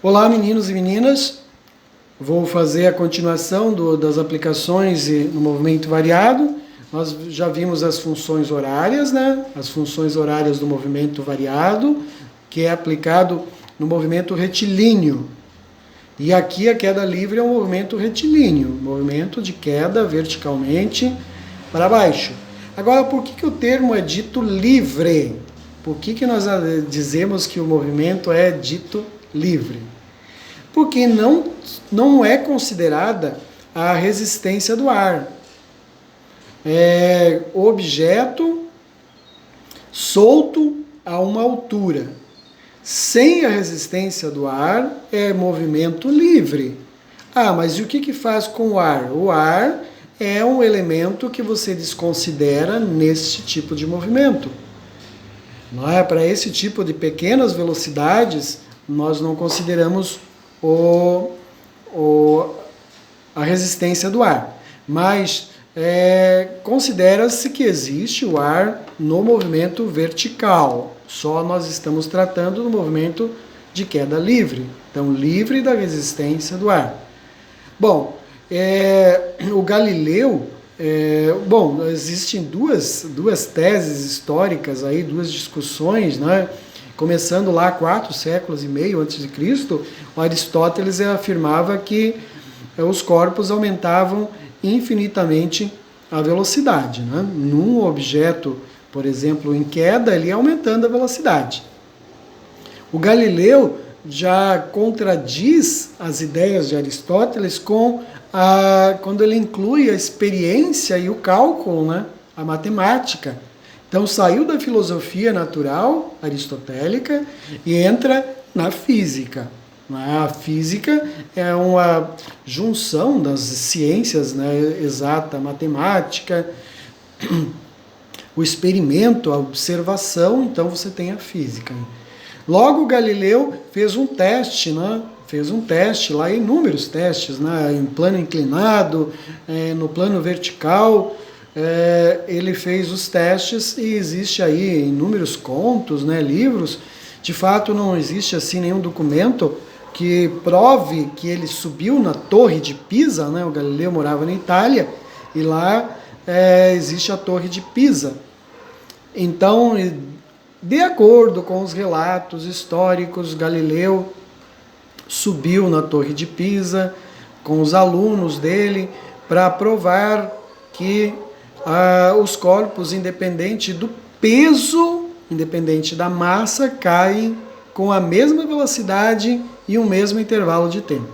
Olá, meninos e meninas. Vou fazer a continuação das aplicações no movimento variado. Nós já vimos as funções horárias, né? As funções horárias do movimento variado, que é aplicado no movimento retilíneo. E aqui a queda livre é um movimento retilíneo, movimento de queda verticalmente para baixo. Agora, por que o termo é dito livre? Por que nós dizemos que o movimento é dito livre? Porque não é considerada a resistência do ar. É objeto solto a uma altura. Sem a resistência do ar, é movimento livre. Ah, mas e o que faz com o ar? O ar é um elemento que você desconsidera nesse tipo de movimento. Não é? Para esse tipo de pequenas velocidades, nós não consideramos a resistência do ar. Mas considera-se que existe o ar no movimento vertical. Só nós estamos tratando do movimento de queda livre. Então, livre da resistência do ar. Bom, o Galileu... existem duas teses históricas, aí, duas discussões, né? Começando lá 4 séculos e meio antes de Cristo, o Aristóteles afirmava que os corpos aumentavam infinitamente a velocidade, né? Num objeto, por exemplo, em queda, ele ia aumentando a velocidade. O Galileu já contradiz as ideias de Aristóteles quando ele inclui a experiência e o cálculo, né? A matemática. Então saiu da filosofia natural aristotélica e entra na física. A física é uma junção das ciências, né, exata, matemática, o experimento, a observação, então você tem a física. Logo, Galileu fez um teste, né? Fez um teste lá, inúmeros testes, né? Em plano inclinado, no plano vertical. Ele fez os testes e existe aí inúmeros contos, né, livros. De fato, não existe assim nenhum documento que prove que ele subiu na Torre de Pisa, né? O Galileu morava na Itália e lá existe a Torre de Pisa. Então, de acordo com os relatos históricos, Galileu subiu na Torre de Pisa com os alunos dele para provar que os corpos, independente do peso, independente da massa, caem com a mesma velocidade e o mesmo intervalo de tempo.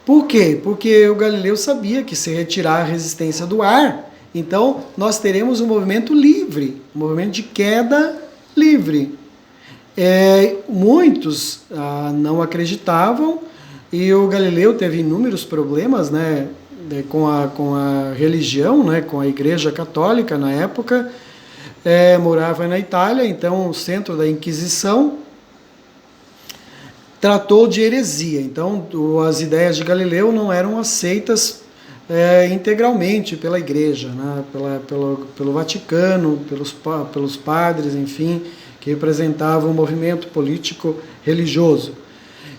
Por quê? Porque o Galileu sabia que se retirar a resistência do ar, então nós teremos um movimento livre, um movimento de queda livre. Muitos não acreditavam e o Galileu teve inúmeros problemas, né, com a religião, né, com a Igreja Católica na época. Morava na Itália, então o centro da Inquisição tratou de heresia. Então as ideias de Galileu não eram aceitas integralmente pela Igreja, né, pelo Vaticano, pelos padres, enfim, que representavam o movimento político religioso.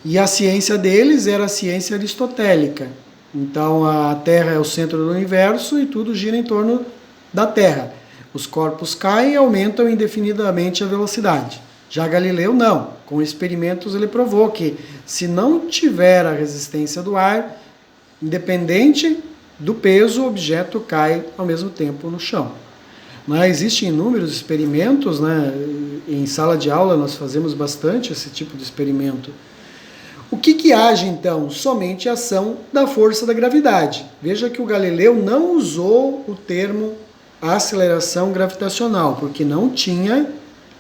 E a ciência deles era a ciência aristotélica. Então a Terra é o centro do universo e tudo gira em torno da Terra. Os corpos caem e aumentam indefinidamente a velocidade. Já Galileu não. Com experimentos ele provou que se não tiver a resistência do ar, independente do peso, o objeto cai ao mesmo tempo no chão. Mas existem inúmeros experimentos, né? Em sala de aula nós fazemos bastante esse tipo de experimento. O que age, então? Somente a ação da força da gravidade. Veja que o Galileu não usou o termo aceleração gravitacional, porque não tinha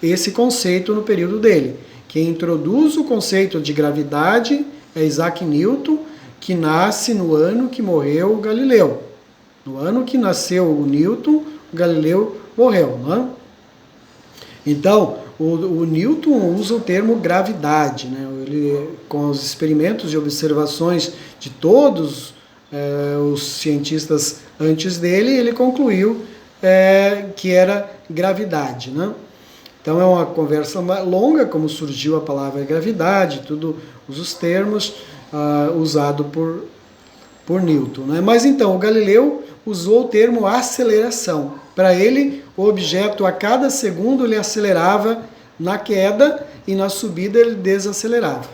esse conceito no período dele. Quem introduz o conceito de gravidade é Isaac Newton, que nasce no ano que morreu o Galileu. No ano que nasceu o Newton, o Galileu morreu, não é? Então, o Newton usa o termo gravidade, né? Ele, com os experimentos e observações de todos os cientistas antes dele, ele concluiu que era gravidade, né? Então é uma conversa longa, como surgiu a palavra gravidade, todos os termos usados por Newton, né? Mas então, o Galileu usou o termo aceleração. Para ele, o objeto a cada segundo ele acelerava na queda e na subida ele desacelerava,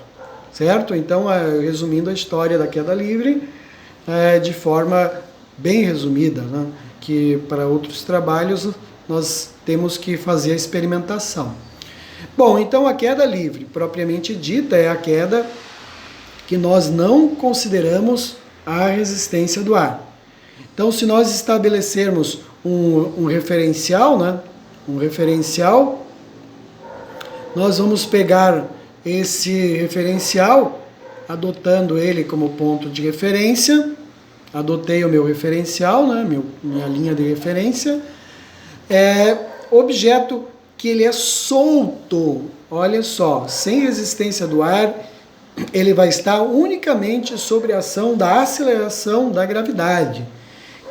certo? Então, resumindo a história da queda livre, de forma bem resumida, né? Que para outros trabalhos nós temos que fazer a experimentação. Bom, então a queda livre, propriamente dita, é a queda que nós não consideramos a resistência do ar. Então, se nós estabelecermos um referencial, né? Um referencial, nós vamos pegar esse referencial, adotando ele como ponto de referência. Adotei o meu referencial, né? Minha linha de referência. Objeto que ele é solto, olha só, sem resistência do ar, ele vai estar unicamente sobre a ação da aceleração da gravidade.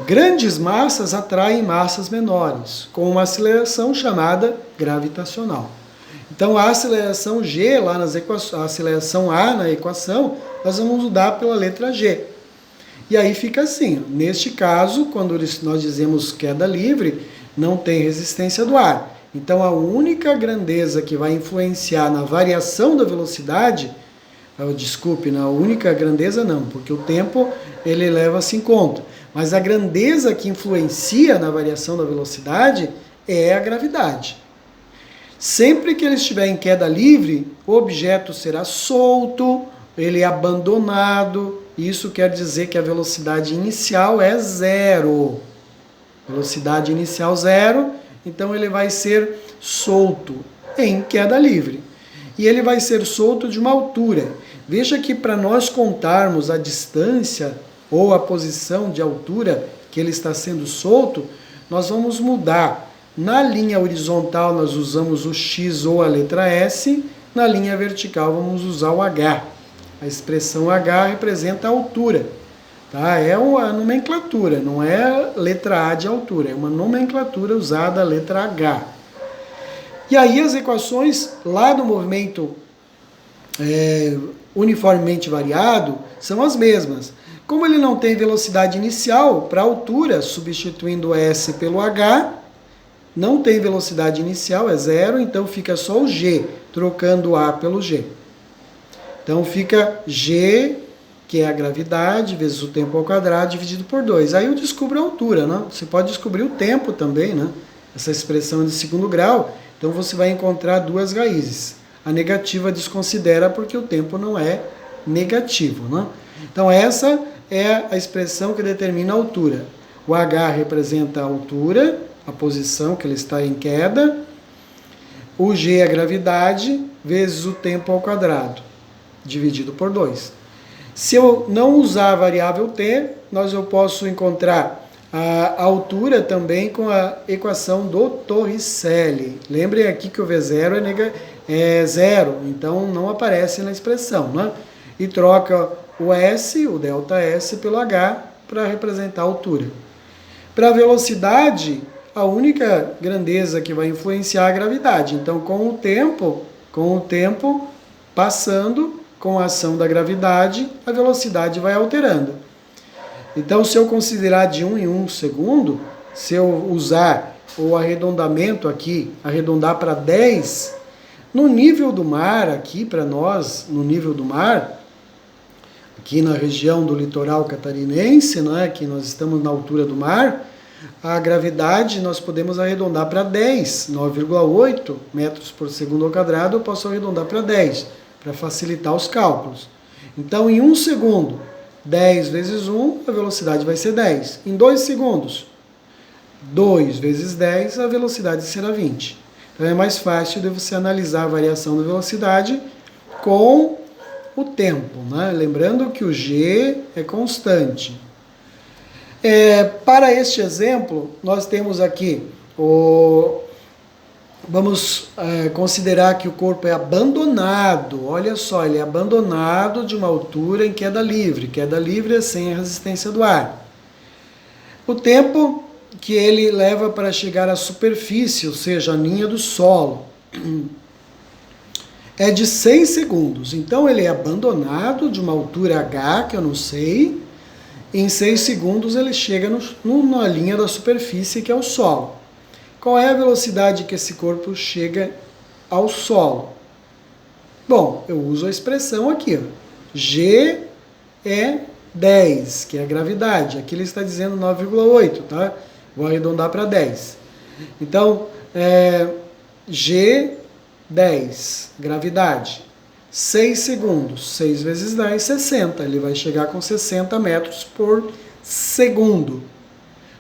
Grandes massas atraem massas menores, com uma aceleração chamada gravitacional. Então a aceleração G, lá nas equações, a aceleração A na equação, nós vamos mudar pela letra G. E aí fica assim, neste caso, quando nós dizemos queda livre, não tem resistência do ar. Então a única grandeza que vai influenciar na variação da velocidade, na única grandeza não, porque o tempo ele leva-se em conta. Mas a grandeza que influencia na variação da velocidade é a gravidade. Sempre que ele estiver em queda livre, o objeto será solto, ele é abandonado. Isso quer dizer que a velocidade inicial é zero. Velocidade inicial zero, então ele vai ser solto em queda livre. E ele vai ser solto de uma altura. Veja que para nós contarmos a distância ou a posição de altura que ele está sendo solto, nós vamos mudar. Na linha horizontal nós usamos o X ou a letra S, na linha vertical vamos usar o H. A expressão H representa a altura. Tá? É uma nomenclatura, não é letra A de altura, é uma nomenclatura usada a letra H. E aí as equações lá do movimento uniformemente variado são as mesmas. Como ele não tem velocidade inicial, para a altura, substituindo S pelo H, não tem velocidade inicial, é zero, então fica só o G, trocando o A pelo G. Então fica G, que é a gravidade, vezes o tempo ao quadrado, dividido por 2. Aí eu descubro a altura, né? Você pode descobrir o tempo também, né? Essa expressão é de segundo grau, então você vai encontrar duas raízes. A negativa desconsidera porque o tempo não é negativo, né? Então essa é a expressão que determina a altura. O H representa a altura, a posição que ele está em queda. O G é a gravidade, vezes o tempo ao quadrado, dividido por 2. Se eu não usar a variável t, eu posso encontrar a altura também com a equação do Torricelli. Lembrem aqui que o V0 é zero, então não aparece na expressão, né? E troca o S, o ΔS, pelo H para representar a altura. Para a velocidade, a única grandeza que vai influenciar é a gravidade. Então, com o tempo passando, com a ação da gravidade, a velocidade vai alterando. Então, se eu considerar de 1 em 1 segundo, se eu usar o arredondamento aqui, arredondar para 10, no nível do mar, aqui para nós, no nível do mar, aqui na região do litoral catarinense, né, que nós estamos na altura do mar, a gravidade nós podemos arredondar para 10, 9,8 metros por segundo ao quadrado, eu posso arredondar para 10, para facilitar os cálculos. Então, em 1 segundo, 10 vezes 1, a velocidade vai ser 10. Em 2 segundos, 2 vezes 10, a velocidade será 20. Então, é mais fácil de você analisar a variação da velocidade com o tempo, né? Lembrando que o G é constante. Para este exemplo, nós temos aqui vamos considerar que o corpo é abandonado. Olha só, ele é abandonado de uma altura em queda livre. Queda livre é sem a resistência do ar. O tempo que ele leva para chegar à superfície, ou seja, a linha do solo. é de 6 segundos. Então ele é abandonado de uma altura H, que eu não sei. Em 6 segundos ele chega na linha da superfície, que é o solo. Qual é a velocidade que esse corpo chega ao solo? Bom, eu uso a expressão aqui, ó. G é 10, que é a gravidade. Aqui ele está dizendo 9,8, tá? Vou arredondar para 10. Então, G, 10, gravidade. 6 segundos, 6 vezes 10, 60. Ele vai chegar com 60 metros por segundo.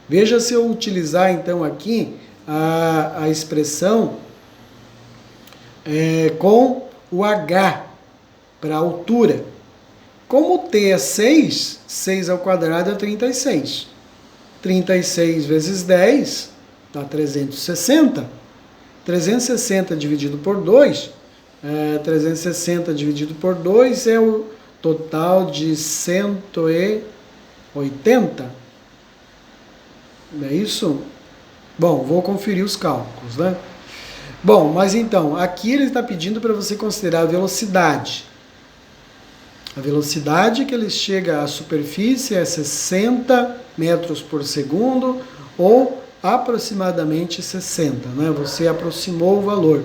Veja se eu utilizar, então, aqui a expressão com o H para altura. Como o T é 6, 6 ao quadrado é 36. 36 vezes 10 dá 360. 360 dividido por 2, 360 dividido por 2 é o total de 180. Não é isso? Bom, vou conferir os cálculos, né? Bom, mas então, aqui ele está pedindo para você considerar a velocidade. A velocidade que ele chega à superfície é 60 metros por segundo, ou aproximadamente 60, né? Você aproximou o valor,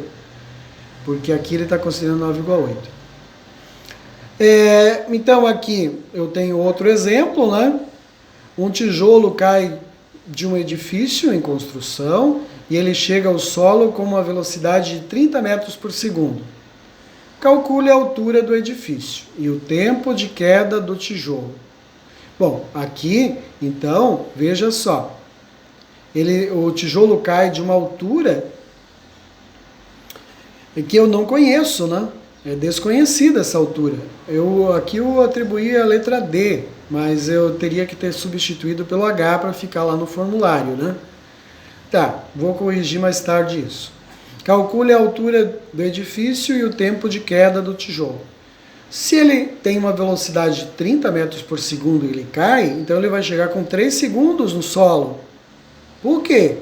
porque aqui ele está considerando 9,8. Então aqui eu tenho outro exemplo, né? Um tijolo cai de um edifício em construção e ele chega ao solo com uma velocidade de 30 metros por segundo. Calcule a altura do edifício e o tempo de queda do tijolo. Bom, aqui, então, veja só. O tijolo cai de uma altura que eu não conheço, né? É desconhecida essa altura. Aqui eu atribuí a letra D, mas eu teria que ter substituído pelo H para ficar lá no formulário, né? Tá, vou corrigir mais tarde isso. Calcule a altura do edifício e o tempo de queda do tijolo. Se ele tem uma velocidade de 30 metros por segundo e ele cai, então ele vai chegar com 3 segundos no solo. Por quê?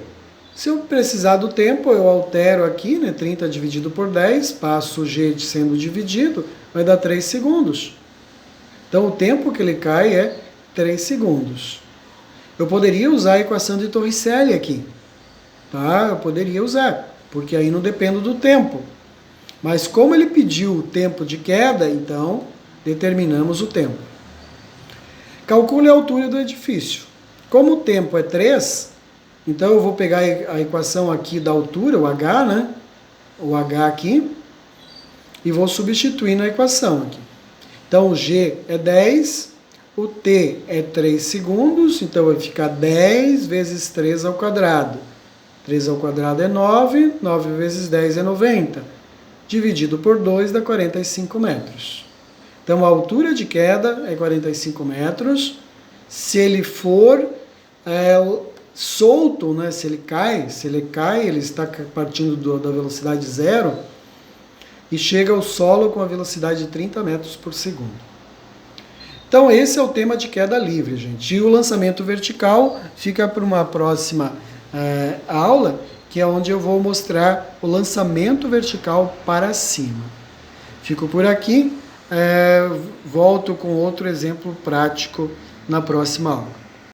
Se eu precisar do tempo, eu altero aqui, né? 30 dividido por 10, passo o G sendo dividido, vai dar 3 segundos. Então o tempo que ele cai é 3 segundos. Eu poderia usar a equação de Torricelli aqui. Tá? Eu poderia usar, porque aí não dependo do tempo. Mas como ele pediu o tempo de queda, então determinamos o tempo. Calcule a altura do edifício. Como o tempo é 3, então eu vou pegar a equação aqui da altura, o H, né? O H aqui, e vou substituir na equação aqui. Então o G é 10, o T é 3 segundos, então vai ficar 10 vezes 3 ao quadrado. 3 ao quadrado é 9, 9 vezes 10 é 90. Dividido por 2 dá 45 metros. Então a altura de queda é 45 metros. Se ele for solto, né? Se ele cai, ele está partindo da velocidade zero e chega ao solo com a velocidade de 30 metros por segundo. Então esse é o tema de queda livre, gente. E o lançamento vertical fica para uma próxima aula, que é onde eu vou mostrar o lançamento vertical para cima. Fico por aqui, volto com outro exemplo prático na próxima aula.